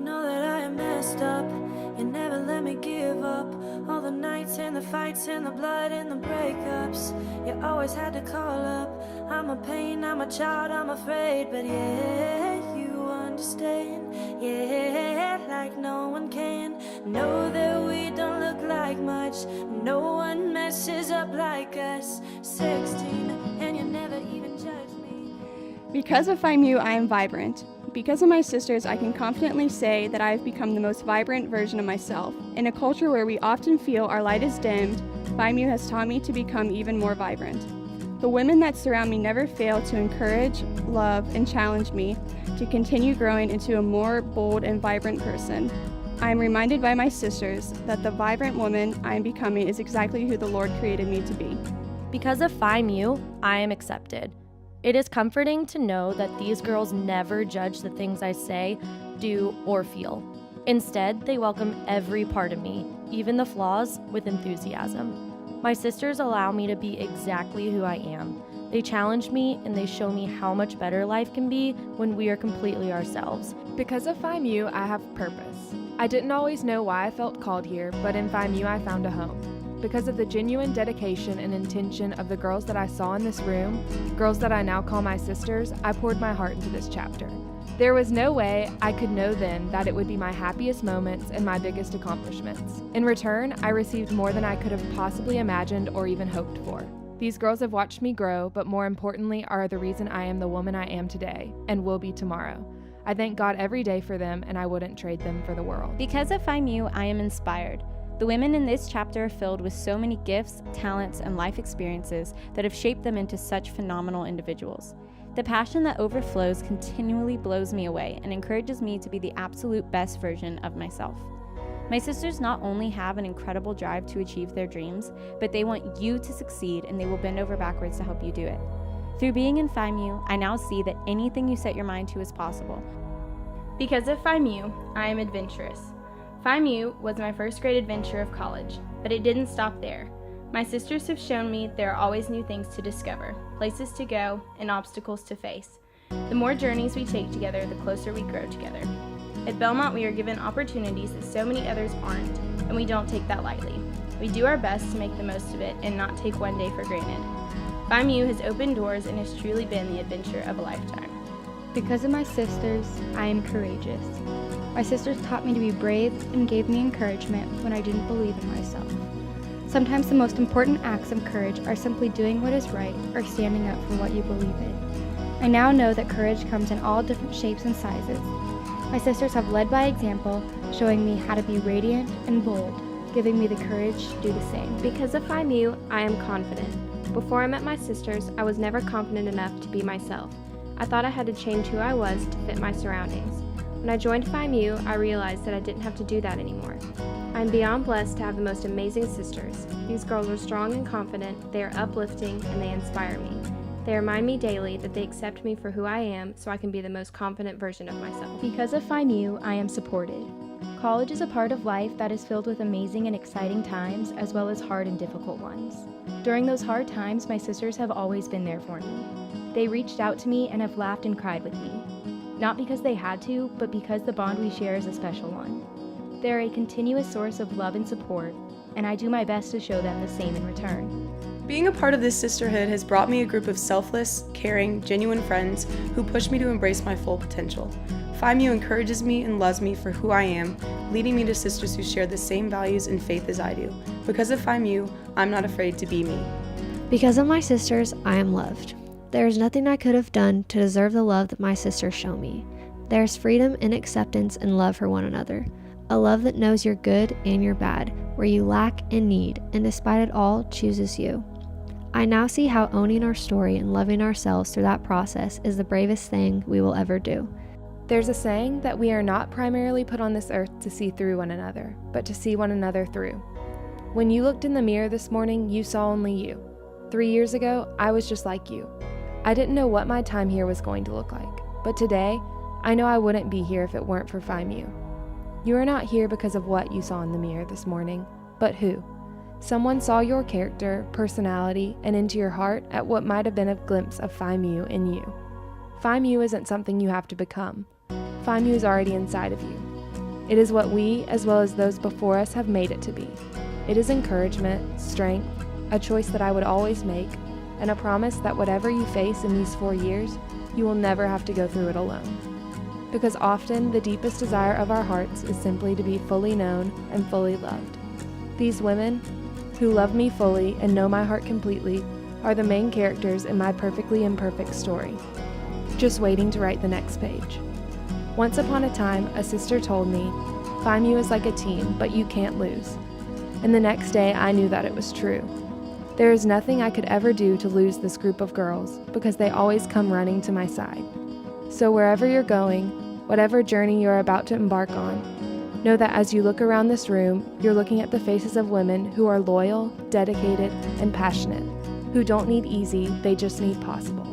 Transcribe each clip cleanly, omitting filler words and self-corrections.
know that I am messed up. You never let me give up. All the nights and the fights and the blood and the breakups. You always had to call up. I'm a pain, I'm a child, I'm afraid. But yeah, you understand. Yeah, like no one can. Know that we don't look like much. No one messes up like us. 16, and you never even judge me. Because of Phi Mu, I am vibrant. Because of my sisters, I can confidently say that I have become the most vibrant version of myself. In a culture where we often feel our light is dimmed, Phi Mu has taught me to become even more vibrant. The women that surround me never fail to encourage, love, and challenge me to continue growing into a more bold and vibrant person. I am reminded by my sisters that the vibrant woman I am becoming is exactly who the Lord created me to be. Because of Phi Mu, I am accepted. It is comforting to know that these girls never judge the things I say, do, or feel. Instead, they welcome every part of me, even the flaws, with enthusiasm. My sisters allow me to be exactly who I am. They challenge me and they show me how much better life can be when we are completely ourselves. Because of Phi Mu, I have purpose. I didn't always know why I felt called here, but in Phi Mu I found a home. Because of the genuine dedication and intention of the girls that I saw in this room, girls that I now call my sisters, I poured my heart into this chapter. There was no way I could know then that it would be my happiest moments and my biggest accomplishments. In return, I received more than I could have possibly imagined or even hoped for. These girls have watched me grow, but more importantly are the reason I am the woman I am today and will be tomorrow. I thank God every day for them, and I wouldn't trade them for the world. Because of Phi Mu, I am inspired. The women in this chapter are filled with so many gifts, talents, and life experiences that have shaped them into such phenomenal individuals. The passion that overflows continually blows me away and encourages me to be the absolute best version of myself. My sisters not only have an incredible drive to achieve their dreams, but they want you to succeed and they will bend over backwards to help you do it. Through being in Phi Mu, I now see that anything you set your mind to is possible. Because of Phi Mu, I am adventurous. Phi Mu was my first great adventure of college, but it didn't stop there. My sisters have shown me there are always new things to discover, places to go, and obstacles to face. The more journeys we take together, the closer we grow together. At Belmont, we are given opportunities that so many others aren't, and we don't take that lightly. We do our best to make the most of it and not take one day for granted. Phi Mu has opened doors and has truly been the adventure of a lifetime. Because of my sisters, I am courageous. My sisters taught me to be brave and gave me encouragement when I didn't believe in myself. Sometimes the most important acts of courage are simply doing what is right or standing up for what you believe in. I now know that courage comes in all different shapes and sizes. My sisters have led by example, showing me how to be radiant and bold, giving me the courage to do the same. Because of Phi Mu, I am confident. Before I met my sisters, I was never confident enough to be myself. I thought I had to change who I was to fit my surroundings. When I joined Phi Mu, I realized that I didn't have to do that anymore. I am beyond blessed to have the most amazing sisters. These girls are strong and confident, they are uplifting, and they inspire me. They remind me daily that they accept me for who I am so I can be the most confident version of myself. Because of Phi Mu, I am supported. College is a part of life that is filled with amazing and exciting times as well as hard and difficult ones. During those hard times, my sisters have always been there for me. They reached out to me and have laughed and cried with me. Not because they had to, but because the bond we share is a special one. They're a continuous source of love and support, and I do my best to show them the same in return. Being a part of this sisterhood has brought me a group of selfless, caring, genuine friends who push me to embrace my full potential. Phi Mu encourages me and loves me for who I am, leading me to sisters who share the same values and faith as I do. Because of Phi Mu, I'm not afraid to be me. Because of my sisters, I am loved. There is nothing I could have done to deserve the love that my sisters show me. There is freedom and acceptance and love for one another. A love that knows your good and your bad, where you lack and need, and despite it all, chooses you. I now see how owning our story and loving ourselves through that process is the bravest thing we will ever do. There's a saying that we are not primarily put on this earth to see through one another, but to see one another through. When you looked in the mirror this morning, you saw only you. 3 years ago, I was just like you. I didn't know what my time here was going to look like, but today, I know I wouldn't be here if it weren't for Phi Mu. You are not here because of what you saw in the mirror this morning, but who. Someone saw your character, personality, and into your heart at what might have been a glimpse of Phi Mu in you. Phi Mu isn't something you have to become. Phi Mu is already inside of you. It is what we, as well as those before us, have made it to be. It is encouragement, strength, a choice that I would always make, and a promise that whatever you face in these 4 years, you will never have to go through it alone. Because often, the deepest desire of our hearts is simply to be fully known and fully loved. These women, who love me fully and know my heart completely, are the main characters in my perfectly imperfect story, just waiting to write the next page. Once upon a time, a sister told me, Phi Mu is like a team, but you can't lose. And the next day, I knew that it was true. There is nothing I could ever do to lose this group of girls, because they always come running to my side. So wherever you're going, whatever journey you're about to embark on, know that as you look around this room, you're looking at the faces of women who are loyal, dedicated, and passionate, who don't need easy, they just need possible.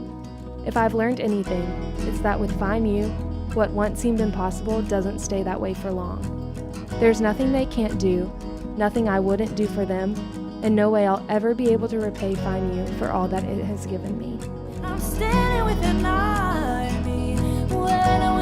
If I've learned anything, it's that with Phi Mu, what once seemed impossible doesn't stay that way for long. There's nothing they can't do, nothing I wouldn't do for them, and no way I'll ever be able to repay Phi Mu for all that it has given me. I'm standing with an army when I